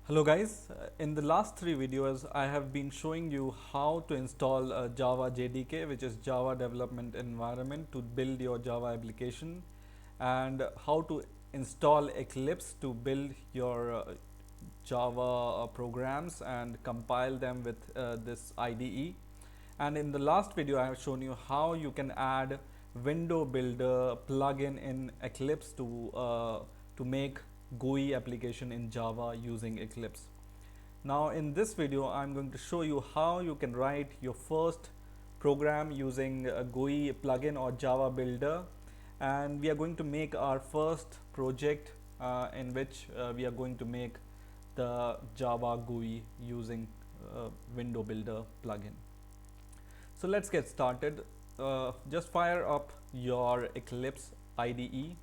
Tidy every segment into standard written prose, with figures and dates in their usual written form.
Hello guys, in the last three videos I have been showing you how to install Java JDK, which is Java Development Environment, to build your Java application, and how to install Eclipse to build your Java programs and compile them with this IDE. And in the last video I have shown you how you can add window builder plugin in Eclipse to make GUI application in Java using Eclipse. Now in this video I'm going to show you how you can write your first program using a GUI plugin or Java builder, and we are going to make our first project in which we are going to make the Java GUI using window builder plugin. So let's get started. Just fire up your Eclipse IDE,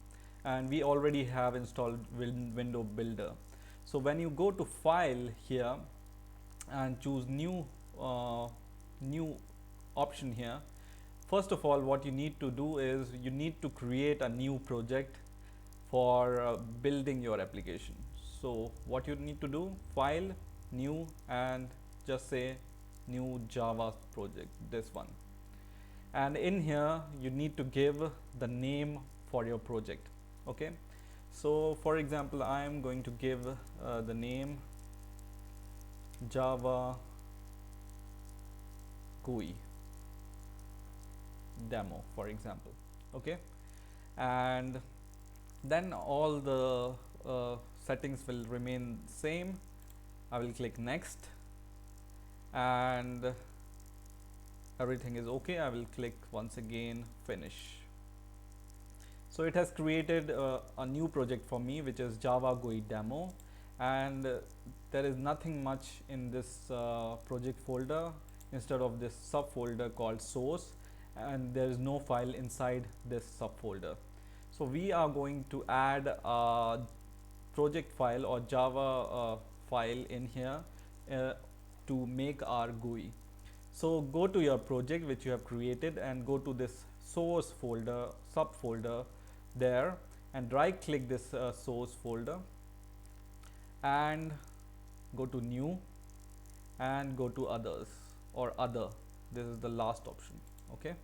and we already have installed window builder. So when you go to file here and choose new option here, first of all what you need to do is you need to create a new project for building your application. So what you need to do, file, new, and just say new Java project, this one. And in here you need to give the name for your project. Okay, so for example I am going to give the name Java GUI demo, for example. Okay, and then all the settings will remain same. I will click next, and everything is okay. I will click once again finish. So it has created a new project for me, which is Java GUI demo, and there is nothing much in this project folder instead of this subfolder called source, and there is no file inside this subfolder. So we are going to add a project file or Java file in here to make our GUI. So go to your project which you have created and go to this source folder, subfolder there, and right click this source folder and go to new and go to others or other. This is the last option. Okay,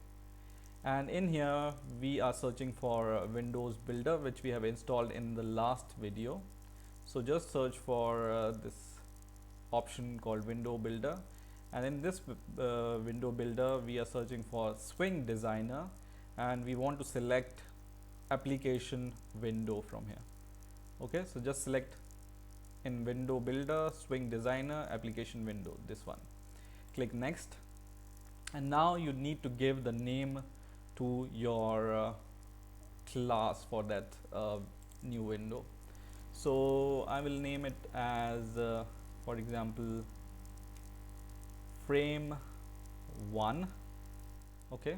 and in here we are searching for Windows Builder, which we have installed in the last video. So just search for this option called Window Builder, and in this window builder we are searching for Swing Designer, and we want to select application window from here. Okay, so just select in window builder Swing Designer application window, this one. Click next, and now you need to give the name to your class for that new window. So I will name it as for example frame 1. Okay,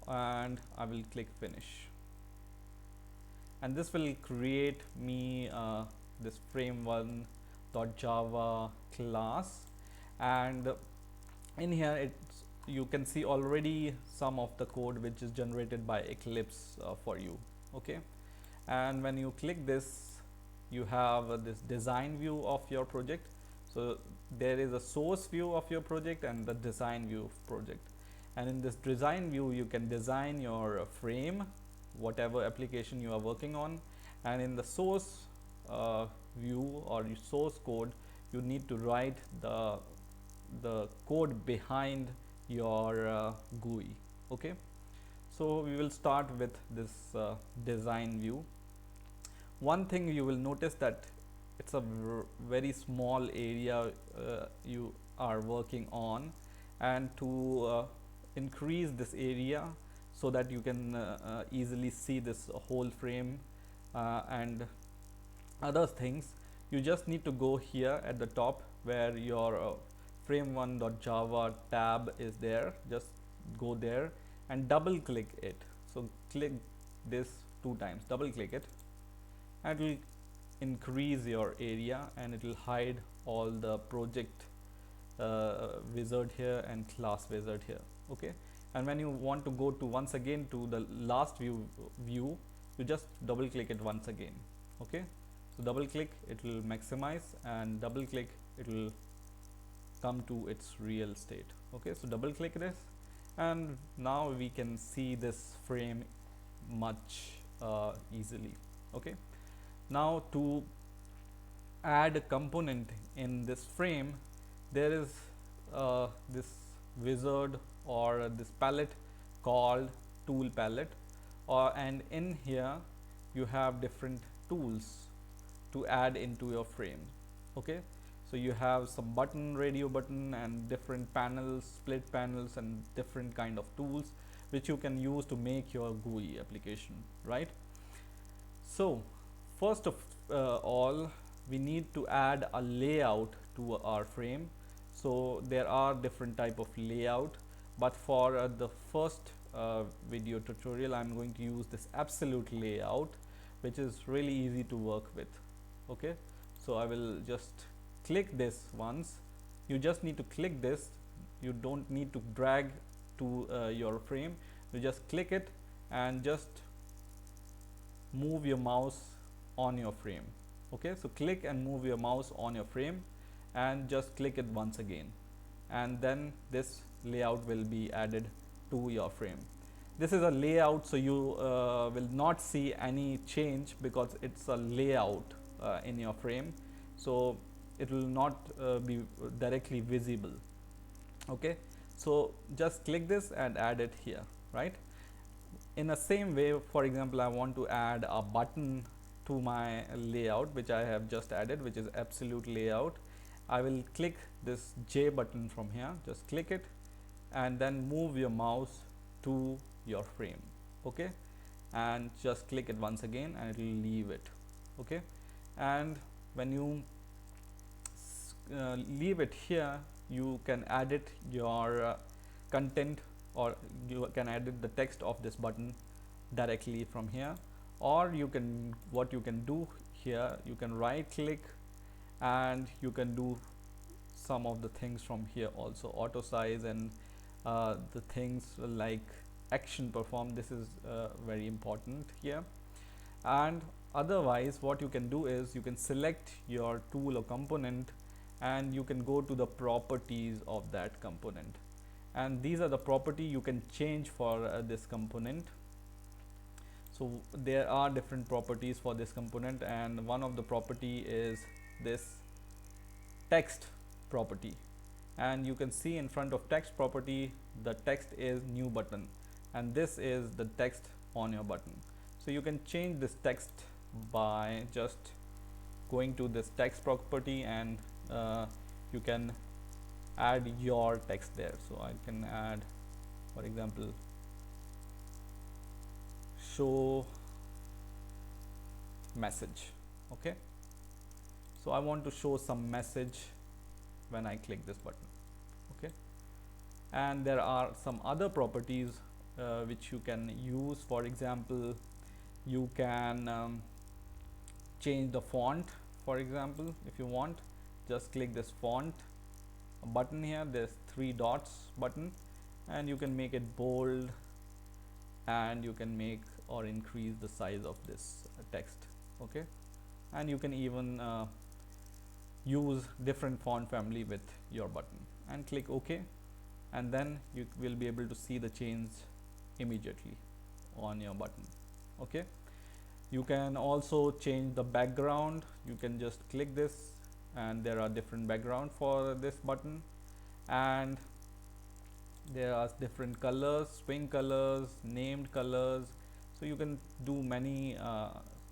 and I will click finish, and this will create me this frame1.java class, and in here it's you can see already some of the code which is generated by Eclipse for you. Okay, and when you click this you have this design view of your project. So there is a source view of your project and the design view of project, and in this design view you can design your frame, whatever application you are working on, and in the source view or your source code you need to write the code behind your GUI. Okay, so we will start with this design view. One thing you will notice that it's a very small area you are working on, and to increase this area so that you can easily see this whole frame and other things, you just need to go here at the top where your frame1.java tab is there. Just go there and double click it. So click this 2 times, double click it, and it will increase your area and it will hide all the project wizard here and class wizard here. Okay, and when you want to go to once again to the last view, you just double click it once again. Okay, So double click, it will maximize, and double click, it will come to its real state. Okay, so double click this, and now we can see this frame much easily. Okay, now to add a component in this frame, there is this wizard or this palette called tool palette, and in here you have different tools to add into your frame. Okay, so you have some button, radio button, and different panels, split panels, and different kind of tools which you can use to make your GUI application, right? So first of all, we need to add a layout to our frame. So there are different type of layout, but for the first video tutorial, I'm going to use this absolute layout, which is really easy to work with. Okay, so I will just click this once. You just need to click this. You don't need to drag to your frame. You just click it and just move your mouse on your frame. Okay, so click and move your mouse on your frame and just click it once again, and then this layout will be added to your frame. This is a layout, so you will not see any change because it's a layout in your frame, so it will not be directly visible. Okay, so just click this and add it here, right? In the same way, for example, I want to add a button to my layout, which I have just added, which is absolute layout. I will click this J button from here, just click it and then move your mouse to your frame. Okay, and just click it once again and it will leave it. Okay, and when you leave it here, you can edit your content, or you can edit the text of this button directly from here, or you can, what you can do here, you can right click and you can do some of the things from here also, auto size and the things like action perform. This is very important here. And otherwise what you can do is you can select your tool or component and you can go to the properties of that component, and these are the property you can change for this component. So there are different properties for this component, and one of the property is this text property, and you can see in front of text property the text is new button, and this is the text on your button. So you can change this text by just going to this text property, and you can add your text there. So I can add, for example, show message. Okay, so I want to show some message when I click this button. Okay, and there are some other properties which you can use. For example, you can change the font. For example, if you want, just click this font button here, there's 3 dots button, and you can make it bold, and you can make or increase the size of this text. Okay, and you can even use different font family with your button, and click OK, and then you will be able to see the change immediately on your button. Okay, you can also change the background. You can just click this, and there are different background for this button, and there are different colors, swing colors, named colors, so you can do many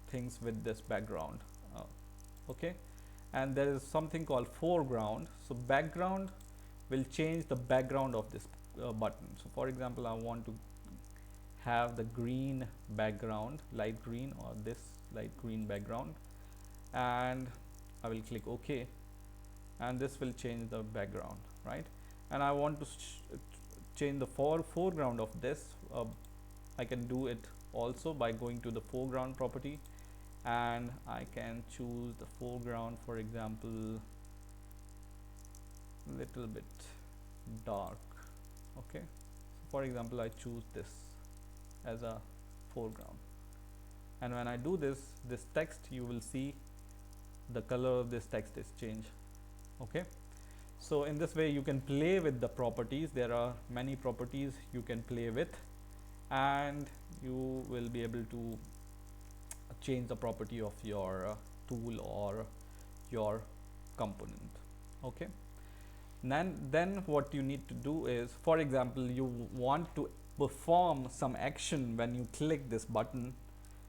things with this background. Okay, and there is something called foreground. So background will change the background of this button. So for example, I want to have the green background, light green, or this light green background, and I will click OK, and this will change the background, right? And I want to change the foreground of this. I can do it also by going to the foreground property, and I can choose the foreground, for example, little bit dark. Okay, so for example, I choose this as a foreground, and when I do this text, you will see the color of this text is changed. Okay, so in this way you can play with the properties. There are many properties you can play with, and you will be able to change the property of your tool or your component. Okay, then what you need to do is, for example, you want to perform some action when you click this button,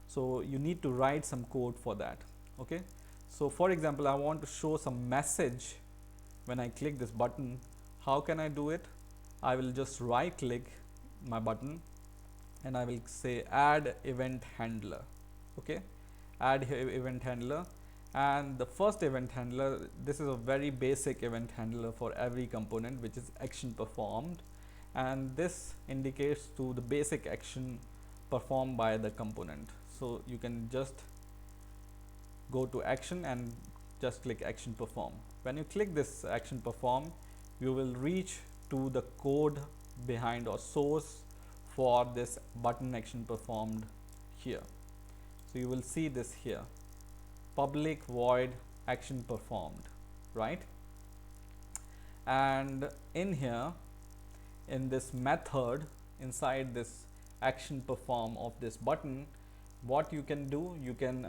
so you need to write some code for that. Okay, so for example, I want to show some message when I click this button. How can I do it? I will just right click my button and I will say add event handler. Okay, add event handler, and the first event handler, this is a very basic event handler for every component, which is action performed, and this indicates to the basic action performed by the component. So you can just go to action and just click action perform. When you click this action perform, you will reach to the code behind or source for this button action performed here. So you will see this here, public void action performed, right? And in here, in this method inside this action perform of this button, what you can do, you can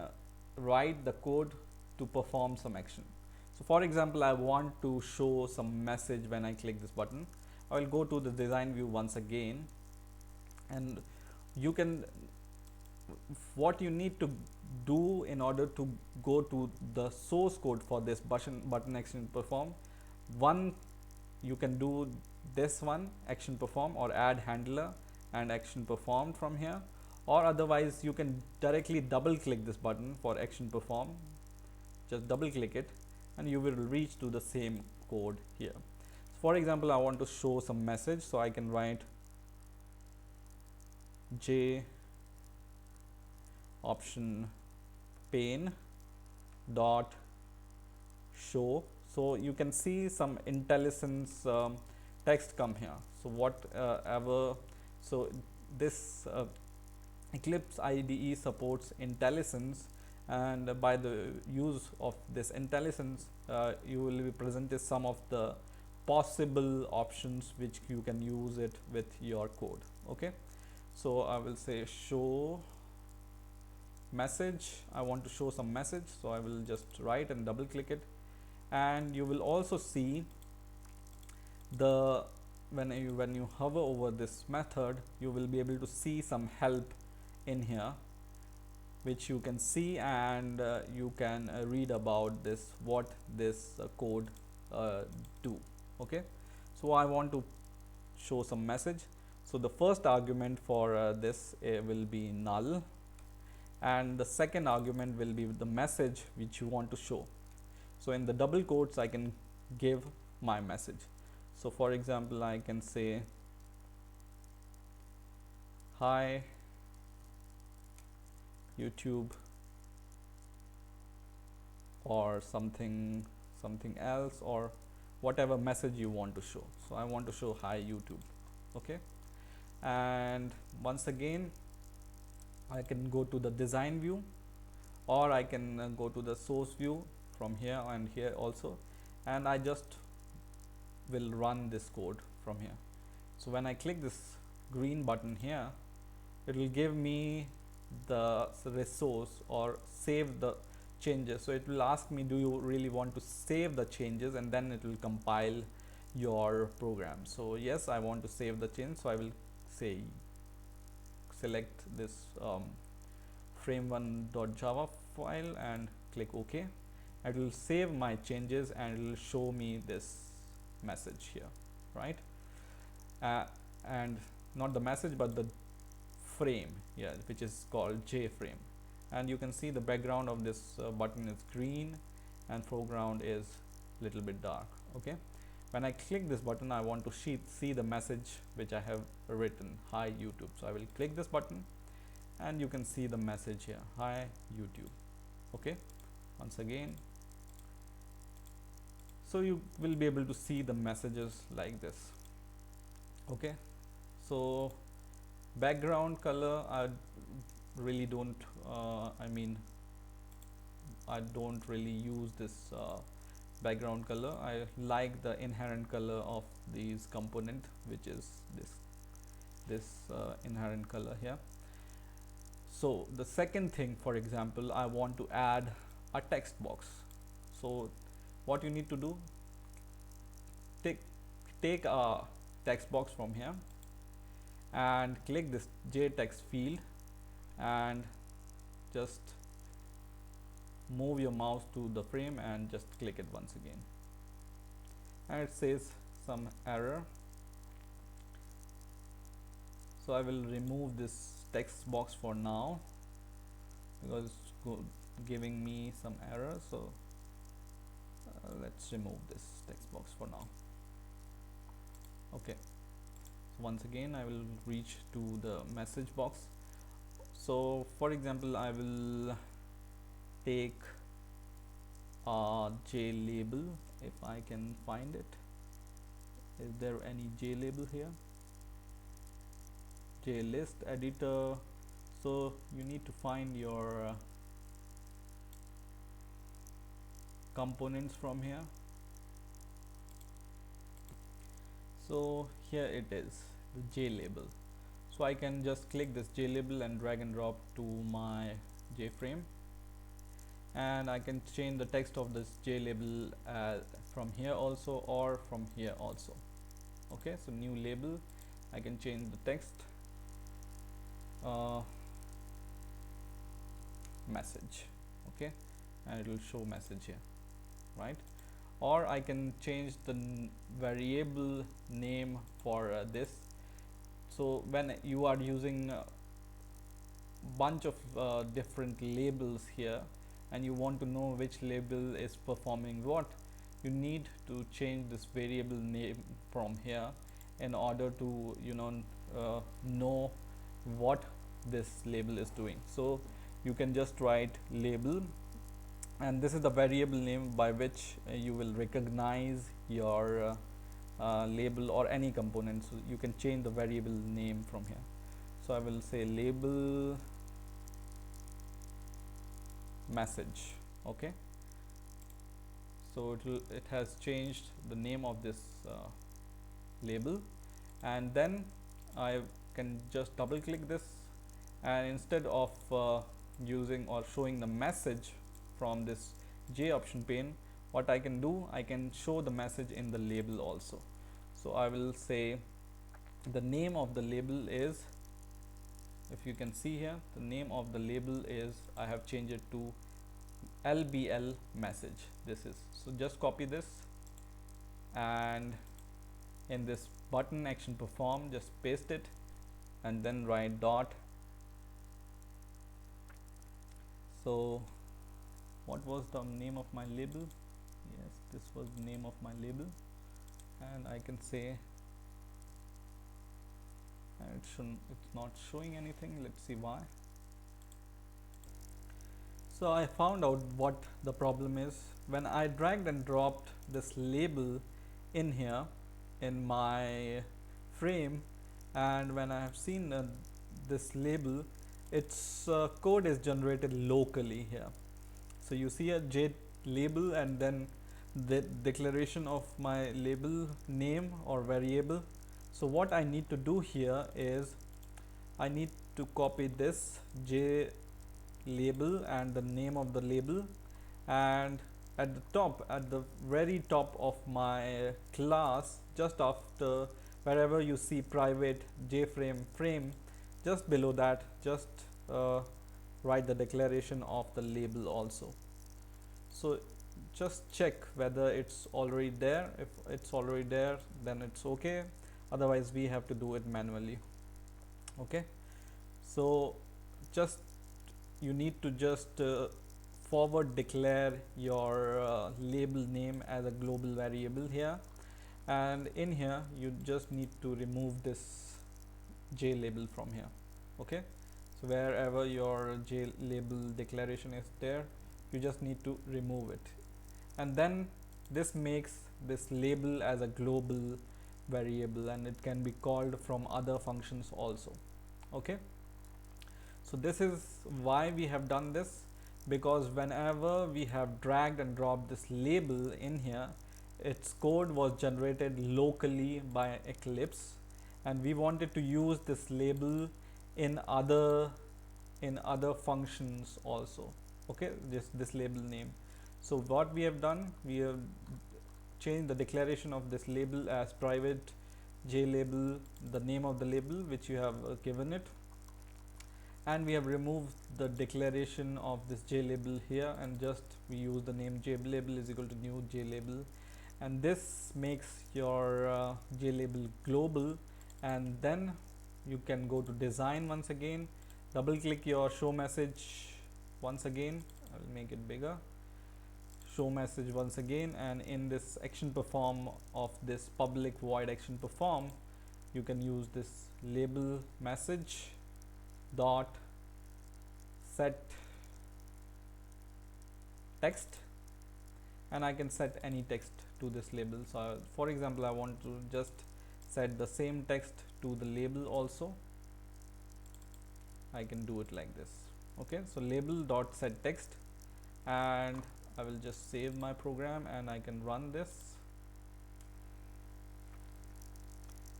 write the code to perform some action. So for example, I want to show some message when I click this button. I will go to the design view once again, and you can, what you need to do in order to go to the source code for this button action perform, one, you can do this one, action perform, or add handler and action performed from here, or otherwise you can directly double click this button for action perform. Just double click it and you will reach to the same code here. For example, I want to show some message, so I can write J option pane dot show. So you can see some IntelliJ text come here. So whatever, so this Eclipse IDE supports IntelliJ, and by the use of this IntelliJ, you will be presented some of the possible options which you can use it with your code. Okay, so I will say show message. I want to show some message, so I will just write and double click it, and you will also see the when you hover over this method, you will be able to see some help in here which you can see, and you can read about this, what this code do. Okay, so I want to show some message. So the first argument for this will be null, and the second argument will be the message which you want to show. So in the double quotes I can give my message. So for example, I can say hi YouTube, or something else, or whatever message you want to show. So I want to show hi YouTube. Okay, and once again I can go to the design view, or I can go to the source view from here and here also, and I just will run this code from here. So when I click this green button here, it will give me the resource or save the changes. So it will ask me, do you really want to save the changes, and then it will compile your program. So yes, I want to save the change, so I will say select this frame1.java file and click OK. It will save my changes and it will show me this message here, right? And not the message but the frame, yeah, which is called JFrame. And you can see the background of this button is green and foreground is little bit dark. Okay, when I click this button, I want to see the message which I have written, hi YouTube. So I will click this button and you can see the message here, hi YouTube. Okay, once again, so you will be able to see the messages like this. Okay, so background color, I really don't I mean I don't really use this background color. I like the inherent color of these component, which is this inherent color here. So the second thing, for example, I want to add a text box. So what you need to do, take a text box from here and click this JText field and just move your mouse to the frame and just click it once again, and it says some error. So I will remove this text box for now because it's giving me some error. So let's remove this text box for now. Okay, so once again I will reach to the message box. So for example, I will take a J label, if I can find it. Is there any J label here? J list editor. So you need to find your components from here. So here it is, the J label. So I can just click this J label and drag and drop to my J frame, and I can change the text of this J label from here also, or from here also. Okay, so new label, I can change the text message. Okay, and it will show message here, right? Or I can change the variable name for this. So when you are using bunch of different labels here and you want to know which label is performing what, you need to change this variable name from here in order to know what this label is doing. So you can just write label, and this is the variable name by which you will recognize your label or any component. So you can change the variable name from here. So I will say label message. Okay, so it has changed the name of this label, and then I can just double click this, and instead of using or showing the message from this J option pane, what I can do, I can show the message in the label also. So I will say the name of the label is, if you can see here, the name of the label is, I have changed it to LBL message. This is, so just copy this, and in this button action perform, just paste it and then write dot. So what was the name of my label? Yes, this was the name of my label, and I can say, and it's not showing anything. Let's see why. So I found out what the problem is. When I dragged and dropped this label in here in my frame, and when I have seen this label, its code is generated locally here. So you see a J label and then the declaration of my label name or variable. So what I need to do here is I need to copy this J label and the name of the label, and at the top, at the very top of my class, just after wherever you see private JFrame frame, just below that, just write the declaration of the label also. So just check whether it's already there. If it's already there, then it's okay, otherwise we have to do it manually. Okay, so just you need to just forward declare your label name as a global variable here, and in here you just need to remove this J label from here. Okay, so wherever your J label declaration is there, you just need to remove it, and then this makes this label as a global variable, and it can be called from other functions also. Okay, so this is why we have done this. because whenever we have dragged and dropped this label in here, its code was generated locally by Eclipse, and we wanted to use this label in other functions also. Okay, this label name. So what we have done, we have changed the declaration of this label as private JLabel, the name of the label which you have given it, and we have removed the declaration of this JLabel here, and just we use the name JLabel is equal to new JLabel, and this makes your JLabel global. And then you can go to design once again, double click your show message once again. I will make it bigger. Show message once again, and in this action perform of this public void action perform, you can use this label message dot set text, and I can set any text to this label. So for example, I want to just set the same text to the label also. I can do it like this. Okay, so label dot set text, and I will just save my program and I can run this.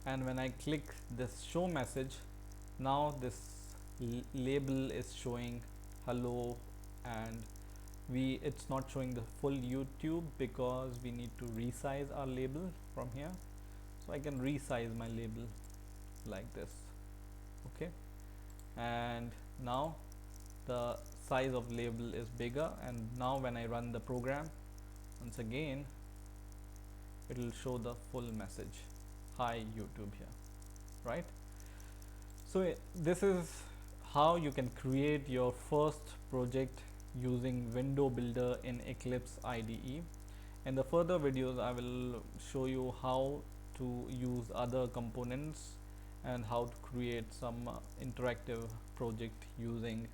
And when I click this show message, now this label is showing hello, and it's not showing the full YouTube because we need to resize our label from here. So I can resize my label like this. Okay, and now the size of label is bigger, and now when I run the program once again, it will show the full message, hi YouTube here, right? So this is how you can create your first project using window builder in Eclipse IDE. In the further videos, I will show you how to use other components and how to create some interactive project using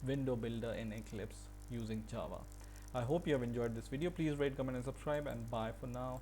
window builder in Eclipse using Java. I hope you have enjoyed this video. Please rate, comment and subscribe, and bye for now.